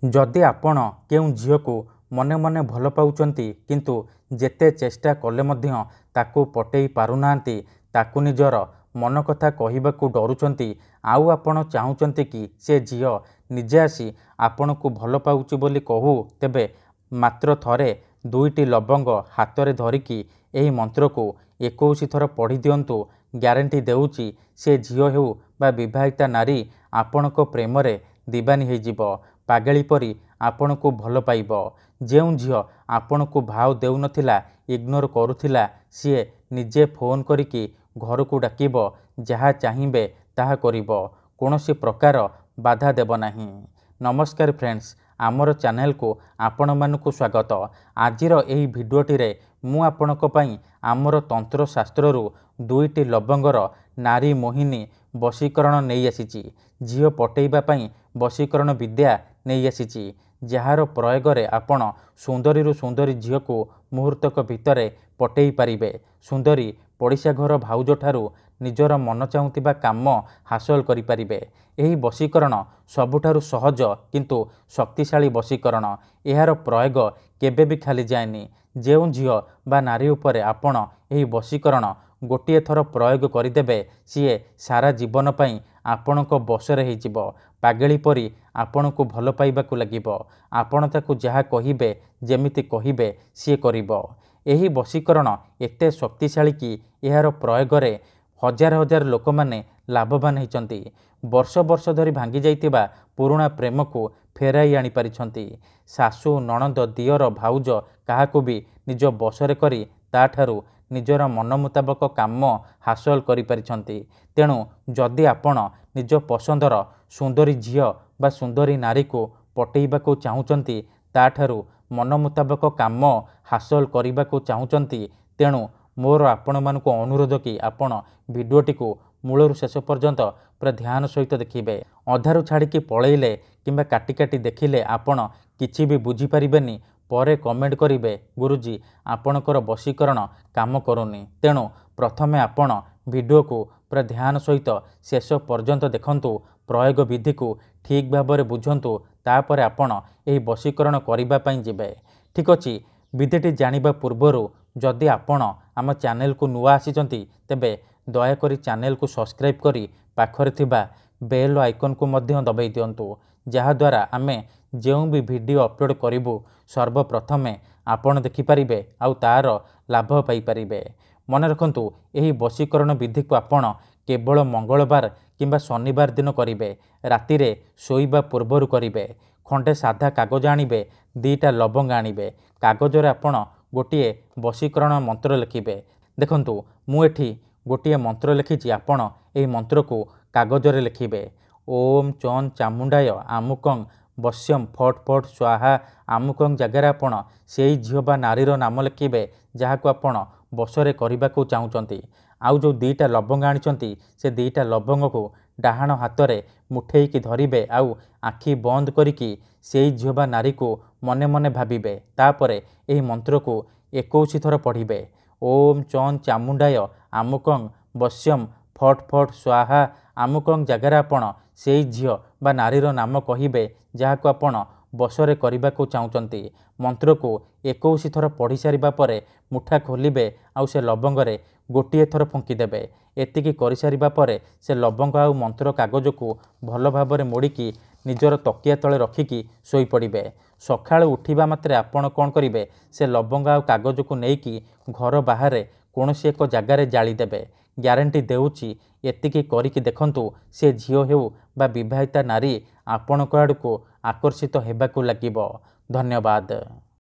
जदि आपण केउं झीओं मने मने भल पाउचंती किंतु जेते चेष्टा कले मध्य ताकू पटेई पारुनांती ताकू निजर मन कथा कहबाकू डरुचंती आउ आपण चाहुचंती कि से झीओ निजे आसी आपण को भल पाउची बोली कहू तेबे मात्र थरे दुईटी लवंग हाथ में धरिकी एही मंत्र को 21 थर पढ़ी दिंतु। ग्यारंटी देउची से झीओ हेउ बा विवाहिता नारी आपण को प्रेम रे दीवानी हो जिवो पागेली परी आपण को भल पाइब। जेउ झीओ आपण को भाव देउ नथिला इग्नोर करुथिला सीए निजे फोन करिकी घर को डाकिब जहाँ चाहिए ताहा करिब कोनोसी प्रकार बाधा देव नाही। नमस्कार फ्रेंड्स, आमर चैनल को आपण मानकु स्वागत। आजिर एही भिडियोटी रे मु आपणक पई आमर तंत्र शास्त्ररू दुईटी लवंगर नारी मोहिनी वशीकरण नहीं आसीची। झीओ पटेइबा पई वशीकरण विद्या नहीं आसीची जार प्रयोग रे आपण सुंदरी सुंदरी झीओ को मुहूर्तक भितरे पटेई पारिबे। सुंदरी पड़िशा घर भाउज ठारू निजर मन चाहुथिबा काम हासिल करि पारिबे। एही वशीकरण सबुठारु सहज किंतु शक्तिशाली वशीकरण। एहार प्रयोग केबे भी खाली जाएनी। जेउ झीओ बा नारी उपरे आपण एही वशीकरण गोटिए थर प्रयोग करिदेबे सीए सारा जीवन पई आपणक बसरे होइजिबो। पागेली परी आपण को भल पाइबाकू लागिबो। आपण ताकू जहा कहिबे जेमिति कहिबे सीए करिबो। एही वशीकरण एते शक्तिशाली कि एहार प्रयोग रे हजार हजार लोक माने लाभवान होइचंती। वर्ष वर्ष धरी भांगी जाइतिबा पुराणा प्रेम को फेराई आनी पारिछंती। सासु नणंद दियर भाउज काहाकू भी निज बसरे करी ताठारू निजर मन मुताबक काम हासिल करि पारिछंती। तेणु जदि आपण निज पसंदर सुंदरी झीओ बा सुंदरी नारी को पटेइबाकू चाहुचंती ताठारू मन मुताबक काम हासिल करिबाकू चाहुचंती तेणु मोर आपण मानकु अनुरोध कि आपण भिडियोटी को मूलरू शेष पर्यंत पूरा ध्यान सहित देखिबे। अधारू छाड़िकी पळेइले किंबा काटी काटी देखिले आपण किछि भी बुझी पारिबेनी। परे कमेंट करिवे गुरुजी आपणकर वशीकरण काम करूनी। तेणु प्रथमे आपण भिडियो को पूरा ध्यान सहित शेष पर्यंत देखंतु। प्रयोग विधि को ठीक भाव में बुझंतु तापर आपण एही वशीकरण करिबा पई जिवे। ठीक अछि, विधिटी जानिबा पूर्वरु जदि आपण आम चैनल को नुआ आसीचंती तेबे दयाकरी चैनल को सब्सक्राइब करी पाखरे थिबा बेल आइकन को मध्य दबाई दियंतु जहाद्वारा आमे जेउ भी वीडियो अपलोड करिबु सर्वप्रथमे आपण देखिपारिबे आउ तार लाभ पाई पारिबे। मन रखंतु एही वशीकरण विधि को आपण केवल मंगलवार किंबा शनिवार दिन करिबे। राति रे सोइबा पूर्वरु करिबे। खंडे साधा कागज आनिबे, दीटा लवंग आनिबे। कागज रे आपण गोटिए वशीकरण मंत्र लिखिबे। देखंतु मु एठी गोटिए मंत्र लिखिछि, आपण एही मंत्र को कागज रे लिखिबे। ओम चौन चामुंडाय आमुकं वश्यम फट फट स्वाहा। आमुकं जगार आपण सेई झीओ बा नारीर नाम लिखिबे जहाको आपण बसरे करिबाकू चाहुचंती। आउ जो दीटा लवंग आनिचंती से दीटा लवंग को डाहाण हाथ में मुठेईकी धरिबे आउ आखि बंद करिकी सेई झीओ बा नारी को मने मने भाबिबे। तापरे एही मंत्र को 21 थर पढ़िबे। ओम चौन चामुंडाय आमुकं वश्यम फट फट स्वाहा। आमुकं जगार आपण सेई झीओ बा नारीर नाम कहिबे जहाको आपण बसरे करिबाकू चाहुचंती। मंत्र को 21 थर पढ़ी सारिबा परे मुठा खोलिबे आउ से लवंग रे गोटिए थर फुंकी देबे। एतिकी करि सारिबा परे से लवंग आउ मंत्र कागज को भल भाव में मोड़िकी निजर तकिया तले रखिकी सोई पड़िबे। सकाळु उठिबा मात्रे आपण कोन करिबे से लवंग आउ कागज को नेइकी घर बाहर कोनोसी एक जगार जाली देबे। ग्यारंटी देउची एतिकी करिकी देखंतु से झीओ हेउ बा विवाहिता नारी आपणक आड़को आकर्षित हेबाकू लागिबो। धन्यवाद।